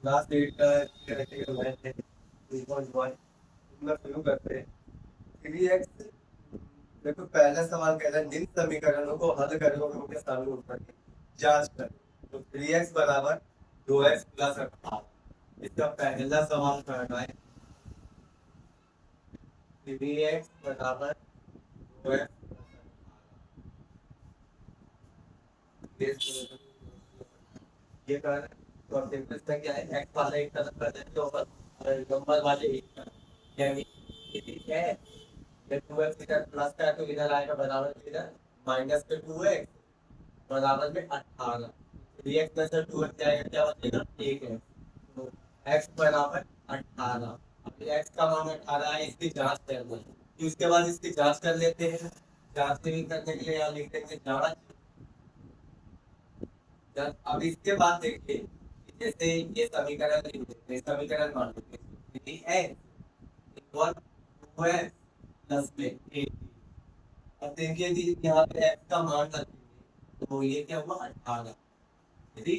Last date का practical math है 3.1। मैं शुरू करते हैं। 3x। देखो पहला सवाल कह रहा है निम्न समीकरणों को हल करो और उनके सामने उत्तर की जांच करें। तो 3x बराबर 2x प्लस 18। इसका पहला सवाल करना है। 3x बराबर 2x ये कर। तो अब देखते हैं क्या है, x वाला एक तरफ कर देते हो और नंबर वाले एक तरफ, यानी ठीक है। ये 2x इधर प्लस का है तो इधर आएगा बराबर में इधर माइनस के 2x बराबर में 18। 3x में से 2x जाएगा क्या बचेगा 1x। तो x बराबर 18। अब x का मान 18 है, इसकी जांच करनी है। फिर उसके बाद इसकी जांच कर लेते हैं। जांच नहीं करने के लिए यहाँ लिख देंगे जांच। अब इसके बाद देखिए, जैसे ये समीकरण लिख देते हैं, समीकरण मान लेते हैं x इक्वल 2x प्लस में 18। अब देखिए कि यहाँ पे x का मान रखेंगे तो ये क्या हुआ 18। यदि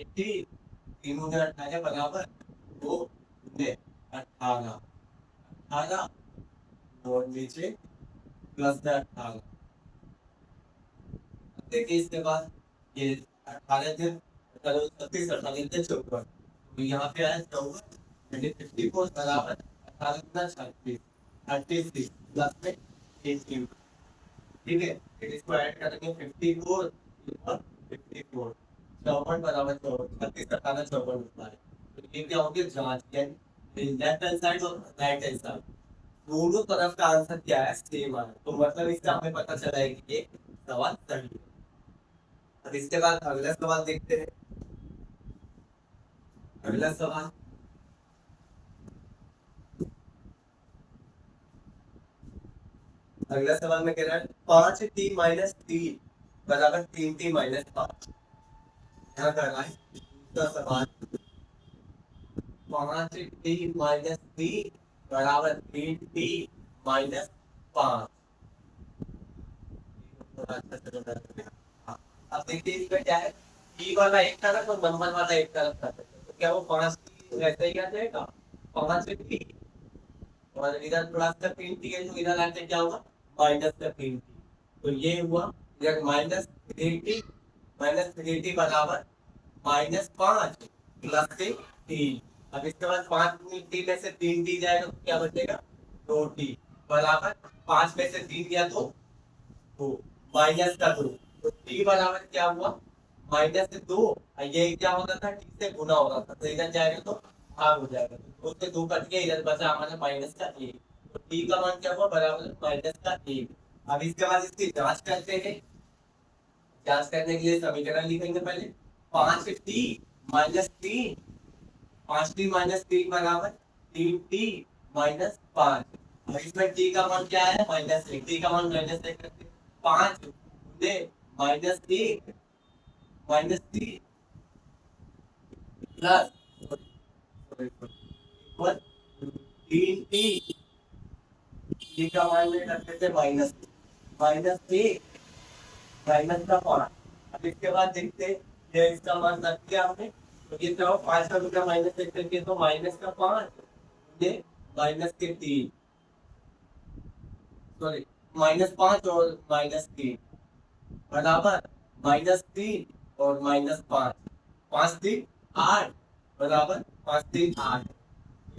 80 तीनों ने 18 बराबर तो 18 18 और नीचे प्लस में 18। देखिए इसके बाद ये 18 थे 36 38 थे 54। तो यहाँ पे आया 54 यानी 54 बराबर 18 गुना 36 36 प्लस में 18। ठीक है, फिर इसको ऐड करेंगे 54 और 54 54 बराबर 36 18 54 होता है। तो ये क्या होगी जांच, यानी लेफ्ट हैंड साइड और राइट हैंड साइड दोनों तरफ का आंसर क्या है सेम है। तो मतलब इससे हमें पता चला है कि ये सवाल सही है। अब इसके बाद अगला सवाल देखते हैं। अगला सवाल अगला सवाल में कह रहा है 5t माइनस 3 बराबर 3t माइनस 5। क्या कर रहा है दूसरा सवाल 5t माइनस 3 बराबर 3t माइनस 5। अब देखिए इसमें क्या है, t वाला एक तरफ और नंबर वाला एक तरफ था, तो क्या वो 5t वैसे ही आ जाएगा 5t और इधर प्लस का 3t है जो इधर आके क्या होगा माइनस का 3t। तो ये हुआ इधर माइनस 3t बराबर -5 प्लस के 3। अब इसके बाद 5t में से 3t जाएगा तो क्या बचेगा 2t बराबर 5 में से 3 गया तो 2 माइनस का 2। तो t बराबर क्या हुआ -2। ये क्या होता था t से गुना हो रहा था तो इधर जाएगा तो भाग हो जाएगा, तो उससे 2 कट के इधर बचा हमारा माइनस का 1। तो t का मान क्या हुआ बराबर माइनस का 1। अब इसके बाद इसकी जांच करते हैं। जांच करने के लिए समीकरण लिखेंगे पहले 5t माइनस 3 5t माइनस 3 बराबर 3t माइनस 5। अब इसमें t का मान क्या है -1। t का मान -1 करते 5 गुने -1 -3 प्लस 3t t का मान में रखते थे माइनस -1 माइनस का 5। अब इसके बाद देखते हैं ये इसका मान रख दिया हमने तो ये क्या हो 5 का रुपया -1 करके तो माइनस का 5 ये माइनस के 3 सॉरी -5 और -3 बराबर -3 और -5 5 3 8 बराबर 5 3 8।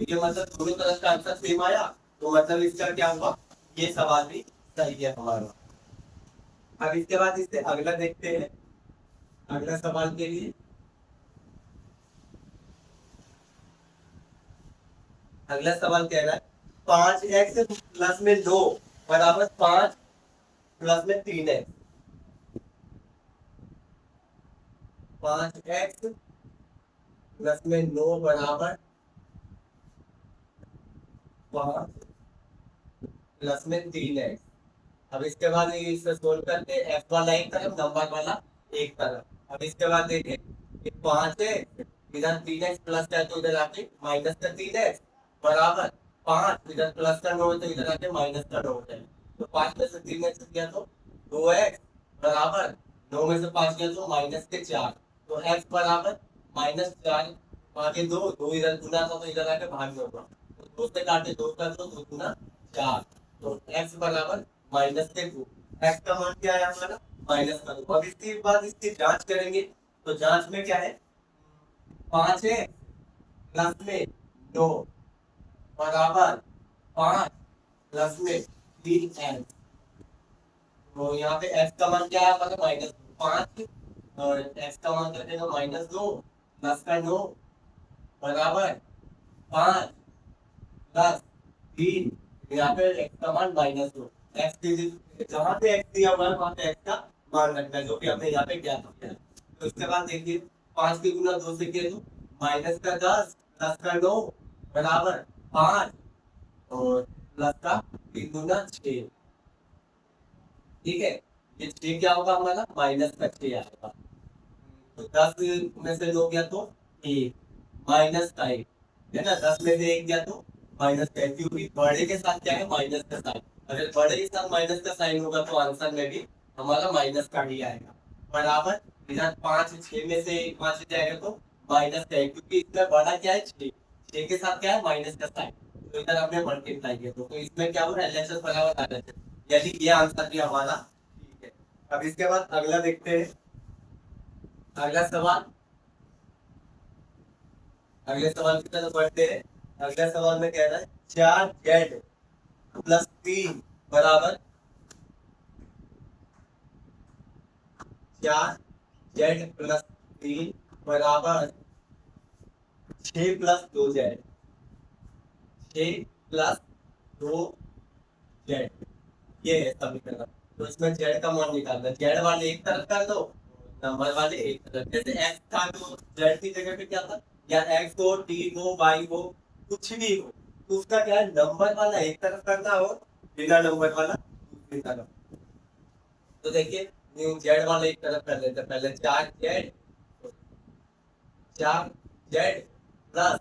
ये मतलब दोनों तरफ का आंसर सेम आया, तो मतलब इसका क्या हुआ ये सवाल भी सही है हमारा। अब इसके बाद इससे अगला देखते हैं। अगला सवाल के लिए अगला सवाल कह रहा है 5x प्लस में 2 बराबर 5 प्लस में 3x। 5x प्लस में 9 बराबर 5 प्लस में 3x। अब इसके बाद इसे सोल्व करते हैं f वाला एक तरफ नंबर वाला एक तरफ। अब इसके बाद देखें ये 5 है इधर 3x प्लस का है तो इधर आके माइनस का 3x बराबर 5 इधर प्लस का 9 है तो इधर आके माइनस का 9 है। तो 5 में से 3x गया तो 2x बराबर 9 में से 5 गया तो -4। तो x बराबर -4 आगे दो, दो इधर गुना था तो इधर आके भाग में होगा, तो दो से काटे, दो कर दो, दो गुना चार, तो x बराबर -2। x का मान क्या है हमारा -2। अब इसके बाद इसकी जांच करेंगे, तो जांच में क्या है, 5x प्लस में 2 बराबर 5 प्लस में 3x। तो यहाँ पे x का मान क्या है हमारा -5, और x का मान कर देगा -2 प्लस का 9 बराबर 5 प्लस 3। यहाँ पे x का मान -2। x जहाँ पे x दिया हुआ है वहाँ पे x का मान रखना है, जो कि हमने यहाँ पे ज्ञात किया है। तो उसके बाद देखिए 5 की गुना 2 से किया तो -10 प्लस का 9 बराबर 5, और प्लस का 3 गुना 6। ठीक है, ये 6 क्या होगा हमारा -6 आएगा। तो 10 में से 2 गया तो 1 -1 है ना, 10 में से 1 गया तो -10, क्योंकि बड़े के साथ क्या है माइनस का साइन। अगर बड़े के साथ माइनस का साइन होगा तो आंसर में भी हमारा माइनस का ही आएगा। बराबर इधर 5 6 में से 5 जाएगा तो माइनस का है, क्योंकि इसमें बड़ा क्या है 6 के साथ क्या है माइनस का साइन, तो इधर हमने मल्टीप्लाई किया तो इसमें क्या हो रहा है एलएचएस बराबर RHS, यानी ये आंसर भी हमारा ठीक है। अब इसके बाद अगला देखते हैं, अगला सवाल, अगले सवाल की तरफ बढ़ते हैं। अगला सवाल में कह रहा है 4z प्लस 3 बराबर 4z प्लस 3 बराबर 6 प्लस 2z, 6 प्लस 2z, ये है समीकरण। तो इसमें z का मान निकालना है, z वाले एक तरफ कर दो, नंबर वाले एक तरफ। जैसे x था तो z की जगह पे क्या था, या x हो t हो y हो कुछ भी हो, तो उसका क्या है नंबर वाला एक तरफ करना हो, बिना नंबर वाला दूसरी तरफ। तो देखिए z वाला एक तरफ कर लेते हैं, पहले 4z प्लस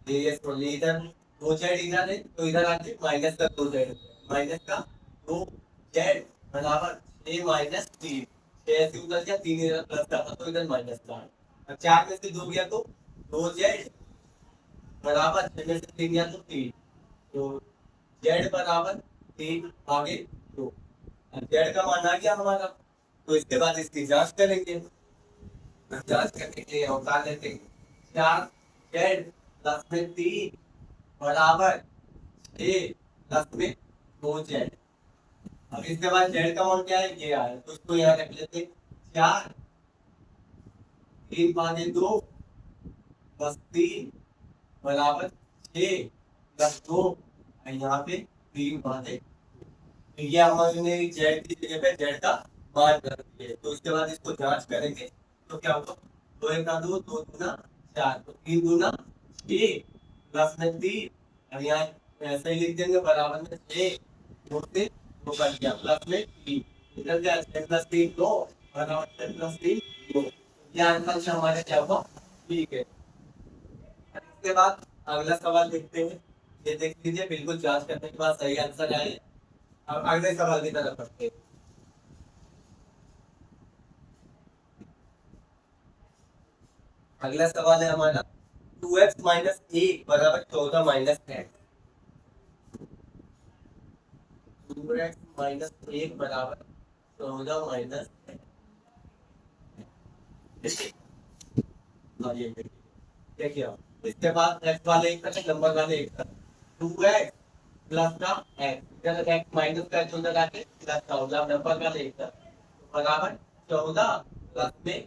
ये इधर 2z इधर है, तो इधर आके माइनस का 2z, माइनस का 2z बराबर 6 - 3, 6 ऐसे उधर क्या 3 इधर प्लस का था तो इधर माइनस का। अब 4 में से 2 गया तो 2z बराबर 6 में से 3 गया तो 3, तो z बराबर 3 आगे 2। अब z का मान आ गया हमारा, तो इसके बाद इसकी जांच करेंगे। जांच करने के लिए उतार लेते हैं 4z प्लस में 3 बराबर 6 प्लस में 2z। अब इसके बाद z का मान क्या है ये आया, तो इसको यहाँ रख लेते हैं 4 3 भागे 2 प्लस 3 बराबर 6 प्लस 2, यहाँ पे 3 भागे, तो ये हमने z की जगह पे z का मान कर दिए। तो उसके बाद इसको जांच करेंगे तो क्या होगा, 2 1 2 2 गुना 4, तो 3 गुना 6 प्लस में 3, और यहाँ ऐसे ही लिख देंगे बराबर में 6, 2 से 2 कर दिया प्लस में 3, इधर क्या 6 प्लस 3 2 बराबर 6 प्लस 3 2, ये आंसर हमारे क्या हुआ ठीक है। इसके बाद अगला सवाल देखते हैं, ये देख लीजिए बिल्कुल जांच करने के बाद सही आंसर आए। अब अगले सवाल की तरफ बढ़ते हैं। अगला सवाल है हमारा 2x - 1 बराबर 14 - x। 2x - 1 बराबर 14 - x। देखिए इसके बाद x वाले एक तरफ नंबर वाले एक तरफ, 2x प्लस का x, इधर x माइनस का x उधर आके प्लस का होगा नंबर वाले एक तरफ बराबर 14 प्लस में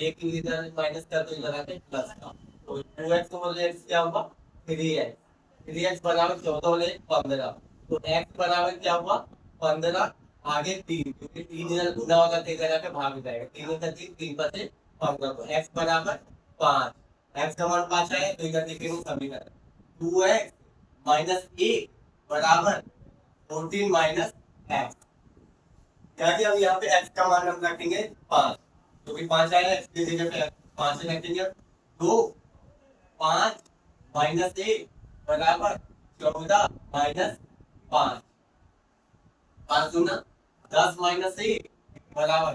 एक इधर माइनस का तो इधर आके प्लस का, तो 2x ओवर x क्या होगा 3x, 3x बराबर 14 और 15, तो x बराबर क्या हुआ 15 आगे 3, क्योंकि 3 इधर गुना होगा तो इधर आके भाग जाएगा, 3 इधर 3 3 पर से 15, तो x बराबर 5, x का मान 5 है तो इधर लिखेंगे समीकरण 2x - 1 बराबर 14 - x। क्या कि हम यहाँ पे x का मान हम रखेंगे 5, क्योंकि 5 आया है इसकी जगह पे 5 रखेंगे, तो 5 - 1 बराबर 14 - 5, 5 दूना 10 - 1 बराबर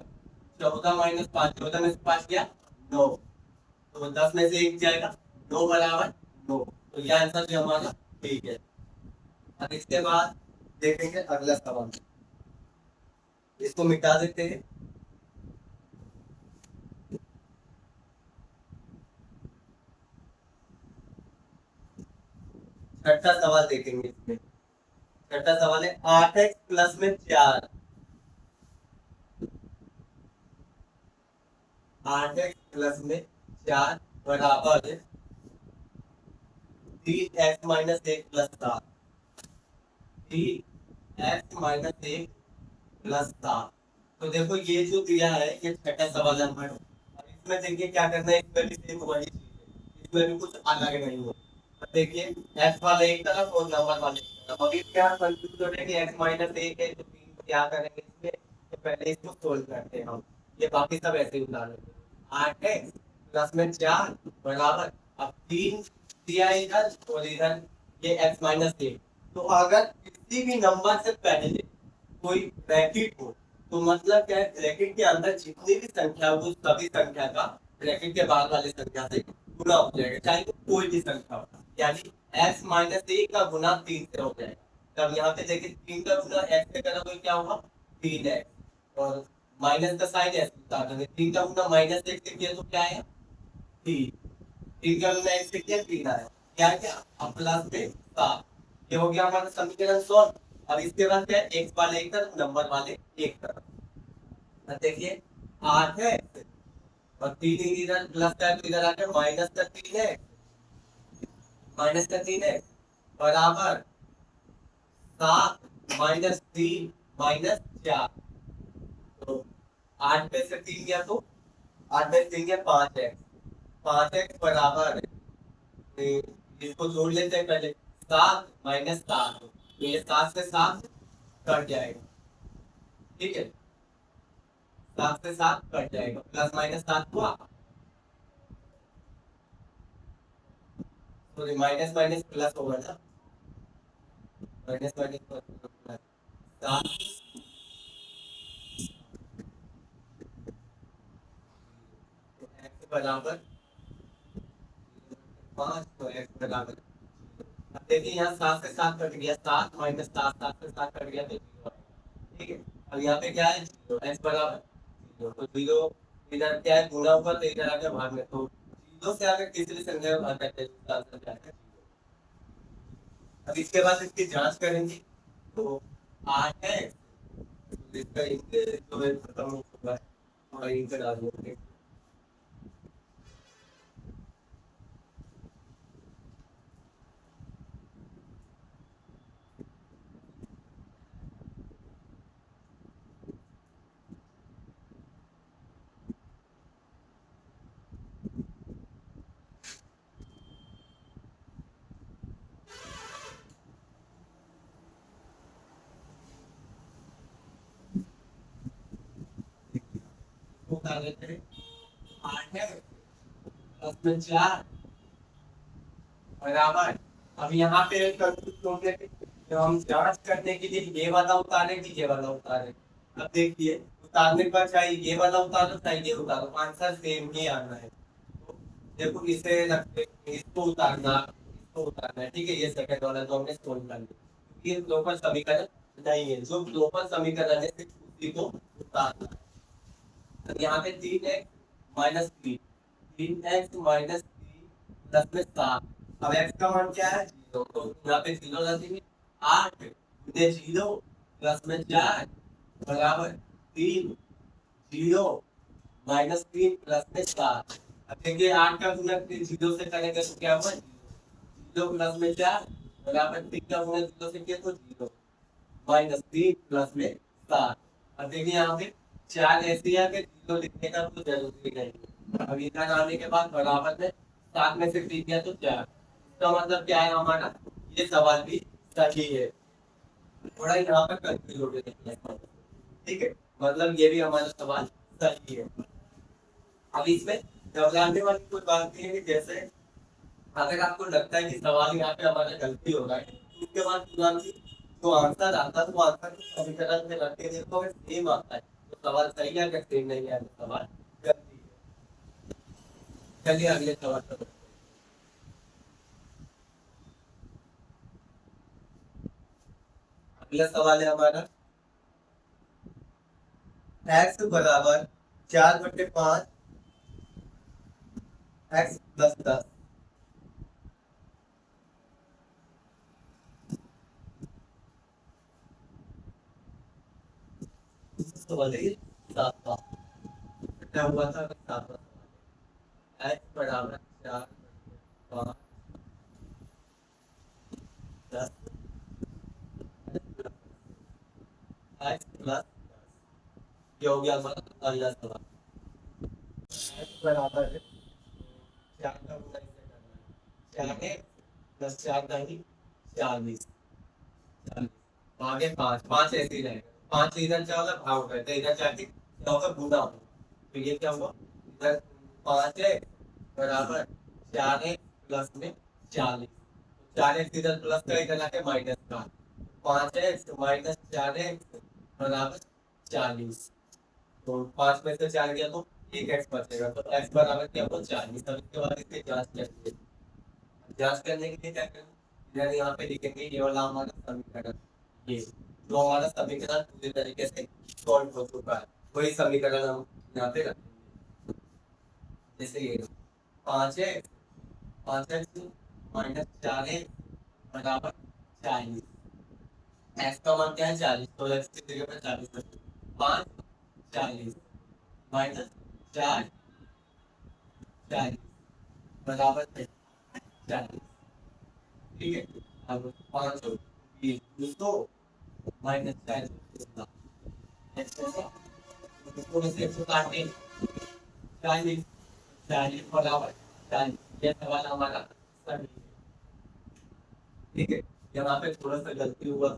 14 - 5, 14 में से 5 गया 9, तो 10 में से 1 जाएगा नो बराबर नो, तो ये आंसर भी हमारा ठीक है। अब इसके बाद देखेंगे अगला सवाल, इसको मिटा देते हैं। छठा सवाल देखेंगे इसमें। छठा सवाल है 8x प्लस में 4, 8x प्लस में 4 बराबर 3x minus 1 plus 7, 3x minus 1 plus 7। तो देखो ये जो दिया है ये छठा सवाल है हमारा। अब इसमें देखिए क्या करना है, इसमें भी सेम वही चीज है, इसमें भी कुछ अलग नहीं हो। अब देखिए एक्स वाले एक तरफ और नंबर वाले एक तरफ। अभी क्या कंफ्यूज हो रहा है कि एक्स माइनस एक है तो तीन को क्या करेंगे इसमें, ये पहले इसको सोल्व करते हैं हम। ये बाकी सब ऐसे ही उदाहरण, 8x प्लस में 4 बराबर, अब 3 दिया इधर और इधर ये एक्स माइनस एक। तो अगर किसी भी नंबर से पहले कोई ब्रैकेट हो तो मतलब क्या है, ब्रैकेट के अंदर जितनी भी संख्या हो सभी संख्या का ब्रैकेट के बाद वाली संख्या से गुना हो जाएगा, चाहे वो कोई भी संख्या हो। यानी x माइनस एक का गुना 3 से हो जाएगा। तब यहाँ पे देखिए 3 का गुना x से करा तो क्या होगा 3x, और माइनस का साइन x उतार देंगे। 3 का गुना माइनस एक से किया तो क्या है 3, 3 का गुना x से किया 3 आया, क्या क्या अब प्लस में 7। ये हो गया हमारा समीकरण सॉल्व। अब इसके बाद क्या है, एक्स वाले एक तरफ नंबर वाले एक तरफ। देखिए 8 है और 3 इधर प्लस का इधर आकर माइनस का 3 है, माइनस का 3 है बराबर 7 माइनस 3 माइनस 4। तो 8 में से 3 गया तो 8 में से 3 गया 5x, 5x बराबर, इसको जोड़ लेते हैं पहले, 7 माइनस 7, तो ये 7 से 7 कट जाएगा, ठीक है 7 से 7 कट जाएगा, प्लस माइनस 7 हुआ, सॉरी माइनस माइनस प्लस होगा ना, माइनस माइनस प्लस 7 x बराबर 5, तो x बराबर। अब देखिए यहाँ 7 से 7 कट गया, 7 माइनस 7, 7 से 7 कट गया तो 0, ठीक है। अब यहाँ पे क्या है 0, x बराबर 0, तो 0 इधर क्या है गुणा होगा तो इधर आके भाग में, तो 0 से आगे तीसरी संख्या में भाग करते हैं तो आंसर क्या है 0। अब इसके बाद इसकी जांच करेंगे तो 8 है, इसका इंटरेस्ट तो खत्म हो चुका है और इनका डाल देंगे। उतार लेते हैं 8 है प्लस में 4 बराबर। अब यहाँ पे कंफ्यूज हो गया कि जब हम जांच करने के लिए ये वाला उतारे कि ये वाला उतारे। अब देखिए उतारने पर चाहे ये वाला उतारो चाहे ये उतारो, आंसर सेम ही आना है। तो देखो इसे रखते, इसको उतारना है, ठीक है ये सेकंड वाला जो हमने सोल्व कर लिया, ये लोकल समीकरण नहीं है, जो लोकल समीकरण है सिर्फ उसी को उतारना है। यहाँ पे 3x minus 3, 3x minus 3 plus में 7। अब x का मान क्या है 0, तो यहाँ पे 0 रखेंगे, 8 गुणे 0 प्लस में 4 बराबर 3, 0 माइनस 3 प्लस में 7। अब देखिए 8 का गुणा 0 से करेंगे तो क्या होगा 0 प्लस में 4 बराबर 3 का गुणा 0 से किया तो 0 माइनस 3 प्लस में 7। अब देखिए यहाँ पे 4 ऐसी है कि 0 लिखने का तो जरूरी नहीं। अब इधर आने के बाद बराबर में 7 में से 3 गया तो 4, इसका मतलब क्या है हमारा ये सवाल भी सही है। थोड़ा यहाँ पर कंफ्यूज हो गया, ठीक है मतलब ये भी हमारा सवाल सही है। अब इसमें घबराने वाली कोई बात नहीं है कि जैसे अगर आपको लगता है कि सवाल यहाँ पे हमारा गलती हो रहा है उसके बाद तुरंत तो आंसर आता है, तो आंसर समीकरण में रख के देखो अगर सेम आता है तो सवाल सही है, अगर सेम नहीं है तो सवाल गलती है। चलिए अगले सवाल पर। अगला सवाल है हमारा x बराबर 4/5 x प्लस 10 सवाल है सातवां क्या हुआ था सातवां सवाल x बराबर 4/5 10 x प्लस ये हो गया हमारा अगला सवाल x बराबर 4 का गुणा इससे करना है 4 प्लस 4 का ही 40 आगे 5 ऐसे ही रहेगा 5 इधर क्या होगा भाग करते इधर जाके क्या होगा गुना हो तो ये क्या हुआ इधर 5 है बराबर 4 है प्लस में 40 4 इधर प्लस का इधर आके माइनस का 5 है माइनस 4 है बराबर 40 तो 5 में से 4 गया तो एक एक्स बचेगा तो एक्स बराबर क्या होगा 40 अब इसके बाद इसकी जांच करेंगे जांच करने के लिए क्या करेंगे इधर यहाँ पे लिखेंगे ये वाला हमारा समीकरण ये जो हमारा समीकरण पूरी तरीके से सॉल्व हो चुका है वही समीकरण हम यहाँ पे रखेंगे जैसे ये 5x माइनस 4x बराबर 40 x का मान क्या है 40 तो x की जगह पर 40 5 40 माइनस 4 40 बराबर 40 ठीक है अब 5 तो माइनस 4 इसको में से 100 काटने 40 बराबर 40 ये सवाल हमारा सही है ठीक है यहाँ पे थोड़ा सा गलती हुआ